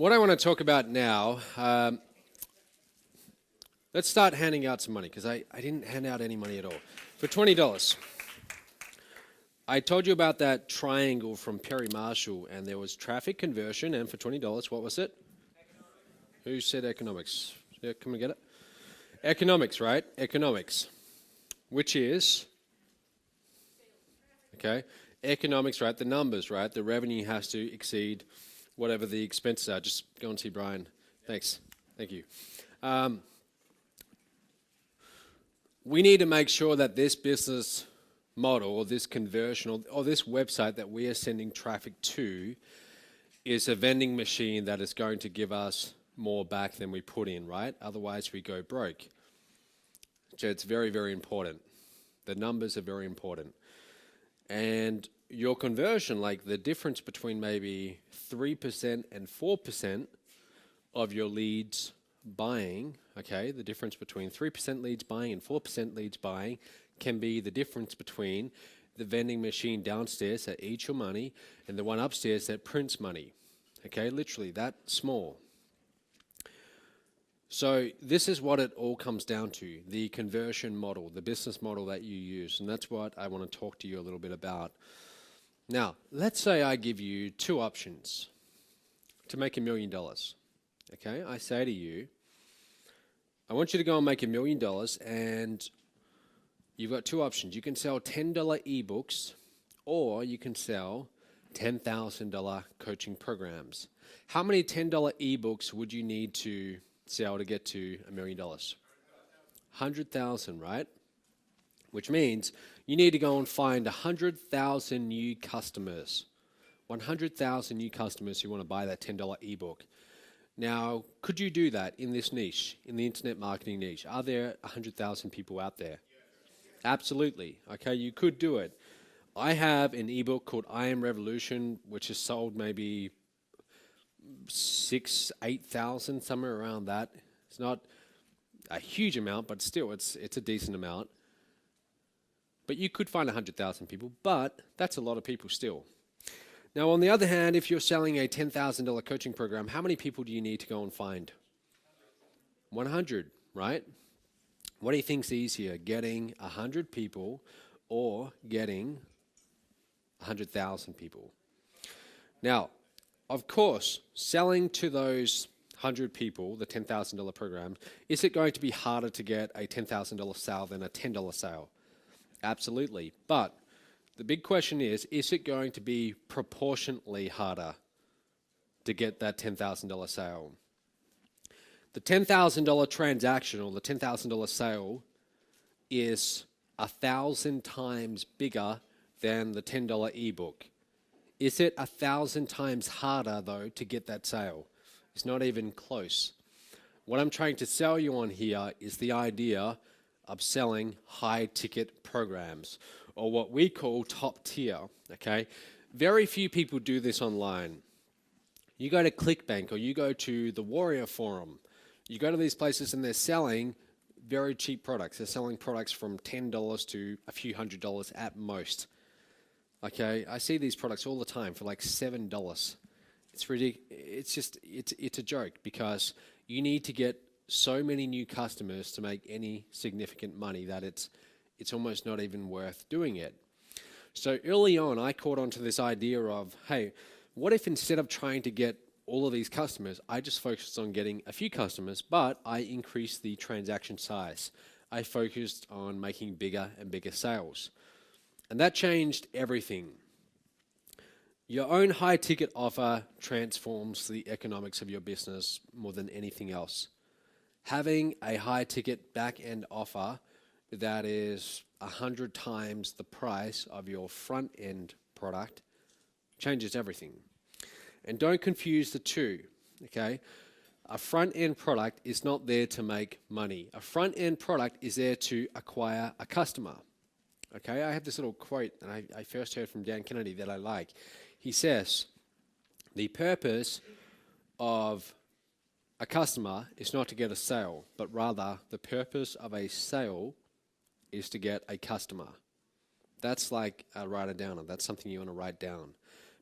what I want to talk about now, let's start handing out some money, because I didn't hand out any money at all. For $20, I told you about that triangle from Perry Marshall, and there was traffic conversion, and for $20, what was it? Who said economics? Yeah, can we get it? Economics, right? Economics, which is, okay, economics, right? The numbers, right? The revenue has to exceed whatever the expenses are. Just go and see Brian. Thanks. Thank you. We need to make sure that this business model or this conversion or this website that we are sending traffic to is a vending machine that is going to give us more back than we put in, right? Otherwise we go broke. So it's very, very important. The numbers are very important. And your conversion, like the difference between maybe 3% and 4% of your leads buying, okay, the difference between 3% leads buying and 4% leads buying can be the difference between the vending machine downstairs that eats your money and the one upstairs that prints money. Okay, literally that small. So this is what it all comes down to, the conversion model, the business model that you use, and that's what I want to talk to you a little bit about. Now, let's say I give you two options to make $1 million. Okay, I say to you, I want you to go and make $1 million, and you've got two options. You can sell $10 ebooks, or you can sell $10,000 coaching programs. How many $10 ebooks would you need to sell to get to $1 million? 100,000, right? Which means you need to go and find 100,000 new customers. 100,000 new customers who want to buy that $10 ebook. Now, could you do that in this niche, in the internet marketing niche? Are there 100,000 people out there? Absolutely. Okay, you could do it. I have an ebook called I Am Revolution, which has sold maybe 8,000, somewhere around that. It's not a huge amount, but still, it's a decent amount. But you could find 100,000 people, but that's a lot of people still. Now, on the other hand, if you're selling a $10,000 coaching program, how many people do you need to go and find? 100, right? What do you think's easier, getting 100 people or getting 100,000 people? Now, of course, selling to those 100 people, the $10,000 program, is it going to be harder to get a $10,000 sale than a $10 sale? Absolutely. But the big question is it going to be proportionately harder to get that $10,000 sale? The $10,000 transaction or the $10,000 sale is 1,000 times bigger than the $10 ebook. Is it 1,000 times harder, though, to get that sale? It's not even close. What I'm trying to sell you on here is the idea of selling high-ticket programs, or what we call top tier, okay? Very few people do this online. You go to ClickBank or you go to the Warrior Forum, you go to these places and they're selling very cheap products. They're selling products from $10 to a few $100 at most. Okay, I see these products all the time for like $7. It's ridiculous. It's a joke, because you need to get so many new customers to make any significant money that it's almost not even worth doing it. So early on, I caught on to this idea of, hey, what if instead of trying to get all of these customers, I just focused on getting a few customers, but I increased the transaction size. I focused on making bigger and bigger sales. And that changed everything. Your own high-ticket offer transforms the economics of your business more than anything else. Having a high-ticket back-end offer that is 100 times the price of your front-end product changes everything. And don't confuse the two, okay? A front-end product is not there to make money. A front-end product is there to acquire a customer. Okay, I have this little quote that I first heard from Dan Kennedy that I like. He says, the purpose of a customer is not to get a sale, but rather the purpose of a sale is to get a customer. That's like a write it down. That's something you want to write down.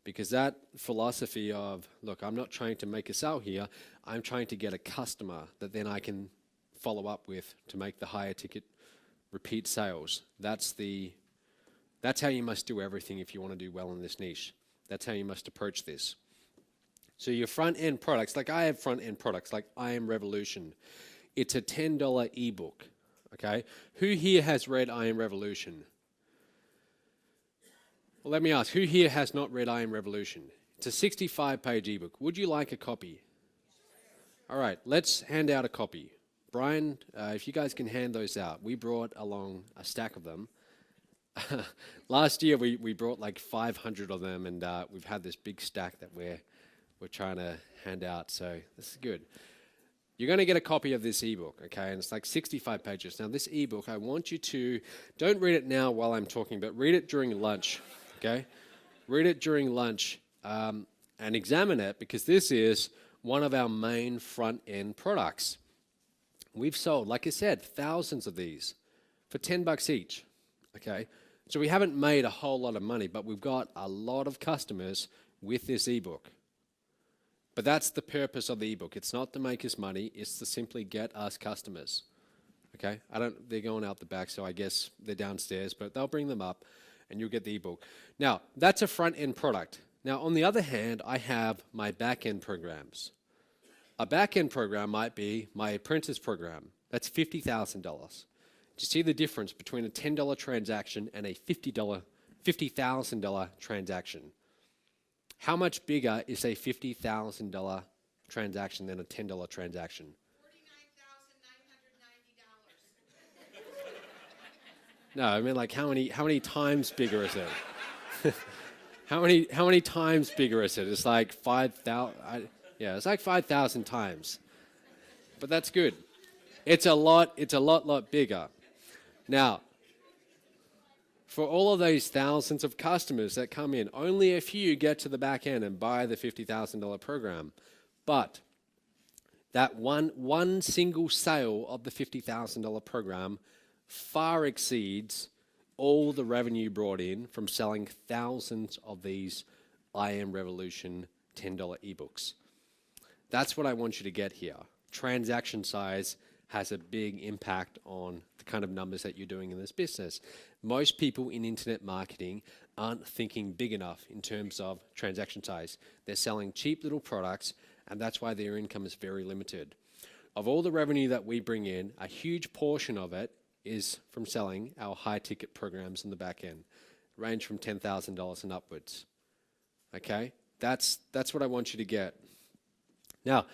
Because that philosophy of, look, I'm not trying to make a sale here, I'm trying to get a customer that then I can follow up with to make the higher ticket repeat sales. That's how you must do everything if you want to do well in this niche. That's how you must approach this. So your front-end products, like I have front-end products, like I Am Revolution. It's a $10 ebook, okay? Who here has read I Am Revolution? Well, let me ask, who here has not read I Am Revolution? It's a 65-page ebook. Would you like a copy? All right, let's hand out a copy. Brian, if you guys can hand those out. We brought along a stack of them. Last year we brought like 500 of them, and we've had this big stack that we're trying to hand out, so this is good. You're going to get a copy of this ebook, okay? And it's like 65 pages. Now, this ebook, I want you to, don't read it now while I'm talking, but read it during lunch, okay? Read it during lunch and examine it, because this is one of our main front-end products. We've sold, like I said, thousands of these for $10 each, okay? So we haven't made a whole lot of money, but we've got a lot of customers with this ebook. But that's the purpose of the ebook. It's not to make us money, it's to simply get us customers, okay? They're going out the back, so I guess they're downstairs, but they'll bring them up and you'll get the ebook. Now, that's a front-end product. Now, on the other hand, I have my back-end programs. A back-end program might be my apprentice program. That's $50,000. Do you see the difference between a $10 transaction and a $50,000 transaction? How much bigger is a $50,000 transaction than a $10 transaction? $49,990. No, I mean, like how many times bigger is it? How many times bigger is it? It's like 5,000. Yeah, it's like 5,000 times. But that's good. It's a lot bigger. Now, for all of those thousands of customers that come in, only a few get to the back end and buy the $50,000 program. But that one single sale of the $50,000 program far exceeds all the revenue brought in from selling thousands of these I Am Revolution $10 ebooks. That's what I want you to get here. Transaction size has a big impact on the kind of numbers that you're doing in this business. Most people in internet marketing aren't thinking big enough in terms of transaction size. They're selling cheap little products, and that's why their income is very limited. Of all the revenue that we bring in, a huge portion of it is from selling our high-ticket programs in the back end, range from $10,000 and upwards. Okay? That's what I want you to get. Now,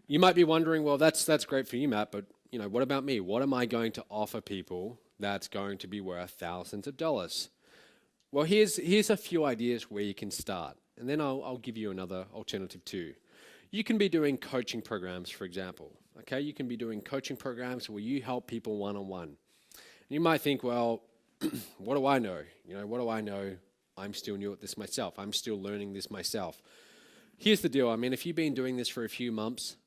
you might be wondering, well, that's great for you, Matt, but what about me? What am I going to offer people that's going to be worth thousands of dollars? Well, here's a few ideas where you can start, and then I'll give you another alternative too. You can be doing coaching programs, for example. Okay, you can be doing coaching programs where you help people one-on-one. And you might think, well, what do I know? What do I know? I'm still new at this myself. I'm still learning this myself. Here's the deal. I mean, if you've been doing this for a few months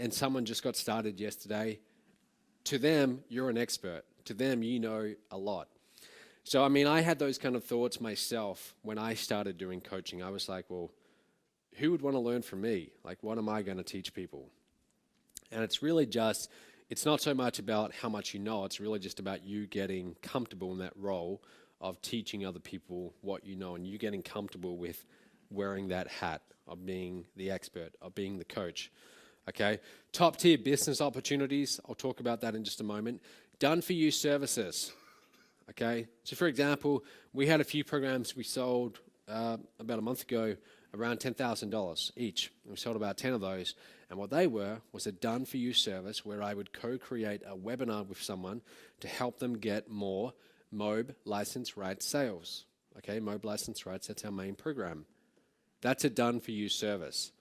and someone just got started yesterday, to them, you're an expert. To them, you know a lot. So, I mean, I had those kind of thoughts myself when I started doing coaching. I was like, well, who would want to learn from me? Like, what am I going to teach people? And it's really just, it's not so much about how much you know, it's really just about you getting comfortable in that role of teaching other people what you know, and you getting comfortable with wearing that hat of being the expert, of being the coach. Okay, top tier business opportunities, I'll talk about that in just a moment. Done for you services. Okay, so for example, we had a few programs we sold about a month ago, around $10,000 each. We sold about 10 of those, and what they were was a done for you service where I would co-create a webinar with someone to help them get more MOB license rights sales. Okay, MOB license rights, that's our main program. That's a done for you service.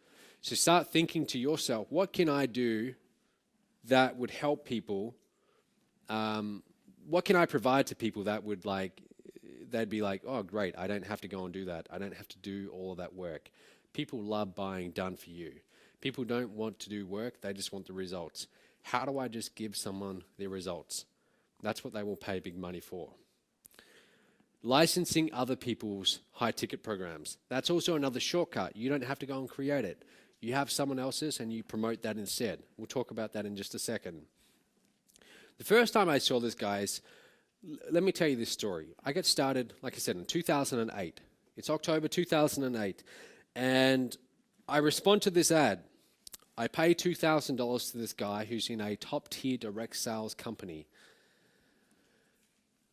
So start thinking to yourself, what can I do that would help people? What can I provide to people that would they'd be like, oh, great, I don't have to go and do that. I don't have to do all of that work. People love buying done for you. People don't want to do work, they just want the results. How do I just give someone their results? That's what they will pay big money for. Licensing other people's high ticket programs. That's also another shortcut. You don't have to go and create it. You have someone else's and you promote that instead. We'll talk about that in just a second. The first time I saw this, guys, let me tell you this story. I got started, like I said, in 2008. It's October 2008. And I respond to this ad. I pay $2,000 to this guy who's in a top-tier direct sales company.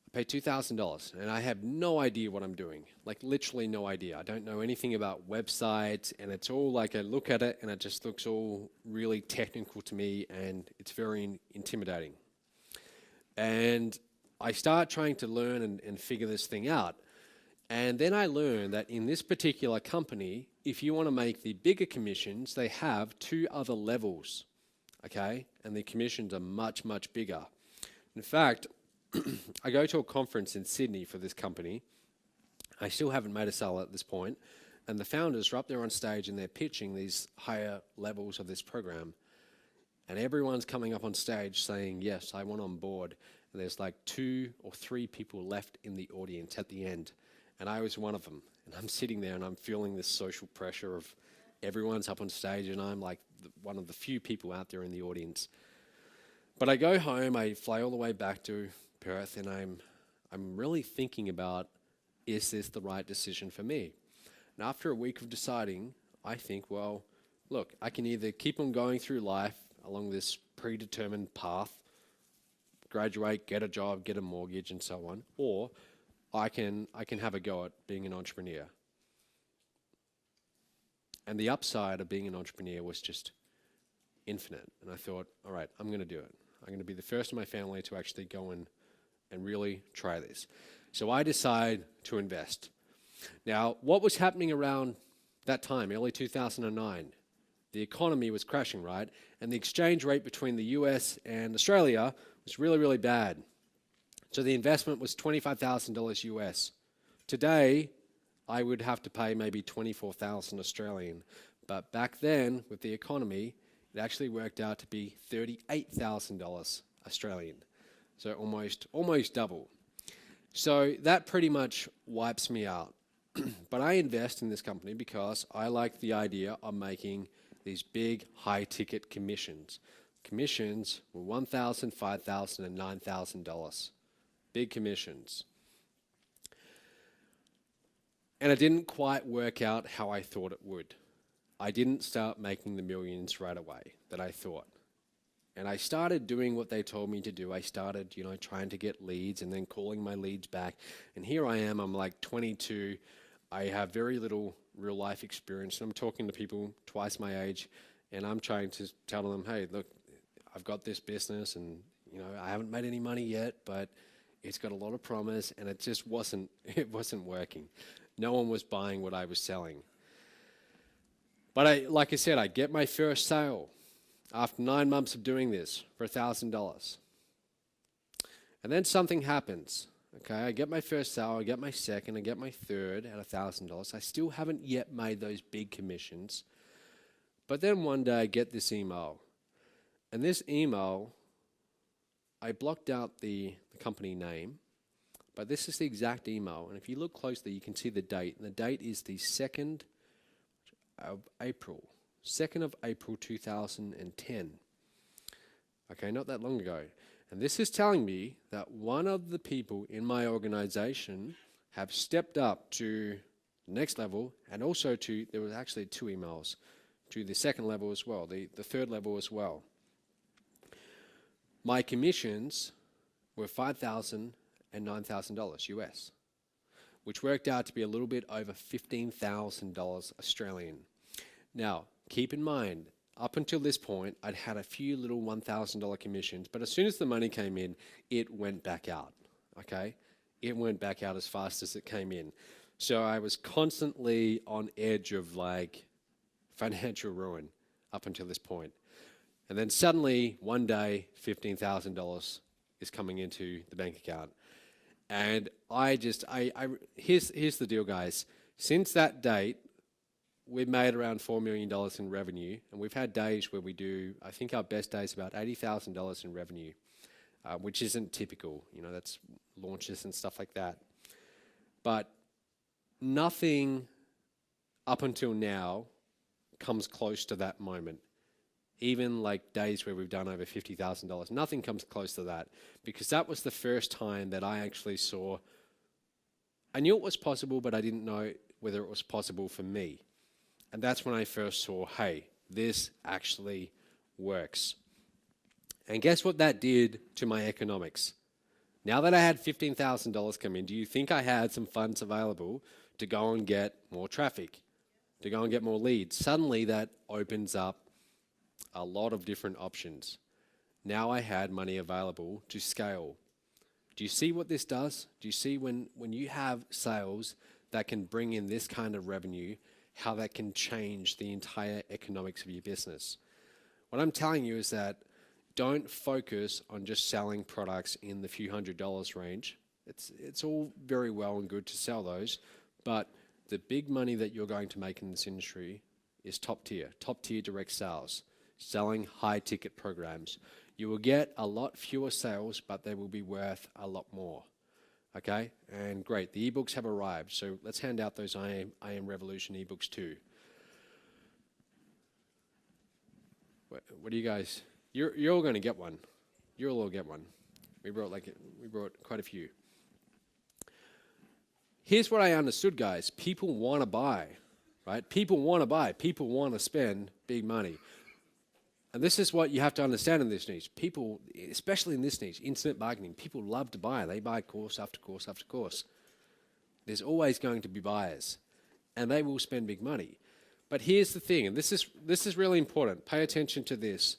I pay $2,000, and I have no idea what I'm doing. Like, literally no idea. I don't know anything about websites, and it's all like I look at it, and it just looks all really technical to me, and it's very intimidating. And I start trying to learn and figure this thing out. And then I learned that in this particular company, if you want to make the bigger commissions, they have 2 other levels, okay? And the commissions are much, much bigger. In fact, I go to a conference in Sydney for this company. I still haven't made a sale at this point. And the founders are up there on stage and they're pitching these higher levels of this program. And everyone's coming up on stage saying, yes, I want on board. And there's like 2 or 3 people left in the audience at the end. And I was one of them. And I'm sitting there and I'm feeling this social pressure of everyone's up on stage and I'm like one of the few people out there in the audience. But I go home, I fly all the way back to Perth, and I'm really thinking about, is this the right decision for me? And after a week of deciding, I think, well, look, I can either keep on going through life along this predetermined path, graduate, get a job, get a mortgage, and so on, or I can have a go at being an entrepreneur. And the upside of being an entrepreneur was just infinite. And I thought, all right, I'm going to do it. I'm going to be the first in my family to actually go and really try this. So I decide to invest. Now, what was happening around that time, early 2009? The economy was crashing, right? And the exchange rate between the US and Australia was really, really bad. So the investment was $25,000 US. Today, I would have to pay maybe 24,000 Australian. But back then, with the economy, it actually worked out to be $38,000 Australian. So almost double. So that pretty much wipes me out. But I invest in this company because I like the idea of making these big high-ticket commissions. Commissions were $1,000, $5,000, and $9,000. Big commissions. And it didn't quite work out how I thought it would. I didn't start making the millions right away that I thought. And I started doing what they told me to do. I started, trying to get leads and then calling my leads back. And here I am, I'm like 22. I have very little real life experience. I'm talking to people twice my age, and I'm trying to tell them, hey, look, I've got this business, and I haven't made any money yet, but it's got a lot of promise, and it just wasn't working. No one was buying what I was selling. But like I said, I get my first sale after 9 months of doing this for $1,000. And then something happens. Okay, I get my first sale, I get my second, I get my third at $1,000. I still haven't yet made those big commissions. But then one day I get this email. And this email, I blocked out the company name, but this is the exact email. And if you look closely, you can see the date. And the date is the 2nd of April. 2nd of April 2010. Okay, not that long ago. And this is telling me that one of the people in my organization have stepped up to the next level, and also there was actually 2 emails, to the second level as well, the third level as well. My commissions were $5,000 and $9,000 US, which worked out to be a little bit over $15,000 Australian. Now, keep in mind, up until this point, I'd had a few little $1,000 commissions, but as soon as the money came in, it went back out, okay? It went back out as fast as it came in. So I was constantly on edge of like financial ruin up until this point. And then suddenly, one day, $15,000 is coming into the bank account. And here's the deal, guys. Since that date, we've made around $4 million in revenue, and we've had days where we do, I think our best day is about $80,000 in revenue, which isn't typical. That's launches and stuff like that. But nothing up until now comes close to that moment. Even like days where we've done over $50,000, nothing comes close to that, because that was the first time that I actually saw, I knew it was possible, but I didn't know whether it was possible for me. And that's when I first saw, hey, this actually works. And guess what that did to my economics? Now that I had $15,000 come in, do you think I had some funds available to go and get more traffic, to go and get more leads? Suddenly that opens up a lot of different options. Now I had money available to scale. Do you see what this does? Do you see when you have sales that can bring in this kind of revenue, how that can change the entire economics of your business? What I'm telling you is that don't focus on just selling products in the few $100s range. It's all very well and good to sell those, but the big money that you're going to make in this industry is top tier direct sales, selling high ticket programs. You will get a lot fewer sales, but they will be worth a lot more. Okay, and great, the ebooks have arrived, so let's hand out those I Am Revolution ebooks too. What do you guys? You're all going to get one. You'll all get one. We brought quite a few. Here's what I understood, guys. People want to buy, right? People want to buy. People want to spend big money. And this is what you have to understand in this niche. People, especially in this niche, internet marketing, people love to buy. They buy course after course after course. There's always going to be buyers, and they will spend big money. But here's the thing, and this is really important. Pay attention to this.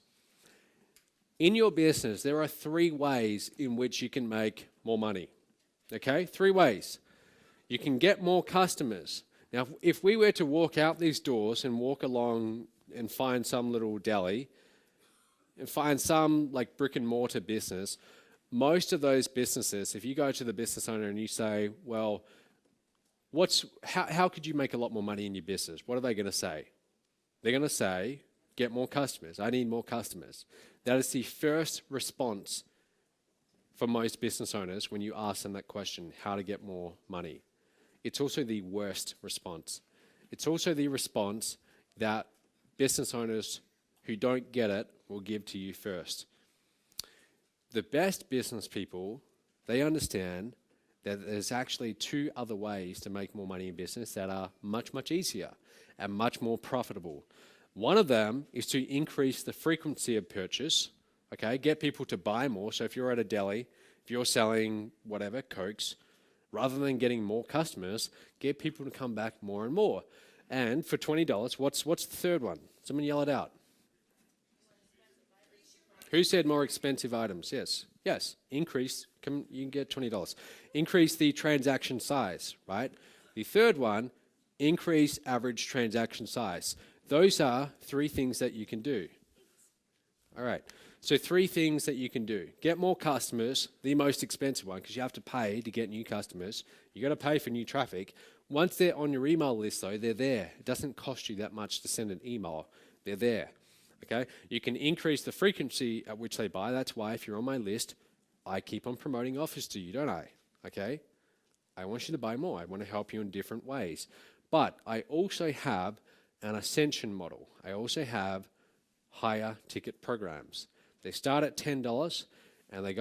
In your business, there are 3 ways in which you can make more money. Okay? 3 ways. You can get more customers. Now, if we were to walk out these doors and walk along and find some little deli and find some like brick and mortar business, most of those businesses, if you go to the business owner and you say, well, how could you make a lot more money in your business? What are they going to say? They're going to say, get more customers. I need more customers. That is the first response for most business owners when you ask them that question, how to get more money. It's also the worst response. It's also the response that business owners who don't get it will give to you first. The best business people, they understand that there's actually 2 other ways to make more money in business that are much, much easier and much more profitable. One of them is to increase the frequency of purchase, okay? Get people to buy more. So if you're at a deli, if you're selling whatever, Cokes, rather than getting more customers, get people to come back more and more. And for $20, what's the third one? Someone yell it out. Who said more expensive items? Yes. Increase, you can get $20. Increase the transaction size, right? The third one, increase average transaction size. Those are 3 things that you can do. All right. So 3 things that you can do. Get more customers, the most expensive one, because you have to pay to get new customers. You got to pay for new traffic. Once they're on your email list, though, they're there. It doesn't cost you that much to send an email. They're there. Okay? You can increase the frequency at which they buy. That's why if you're on my list, I keep on promoting offers to you, don't I? Okay? I want you to buy more. I want to help you in different ways. But I also have an ascension model. I also have higher ticket programs. They start at $10 and they go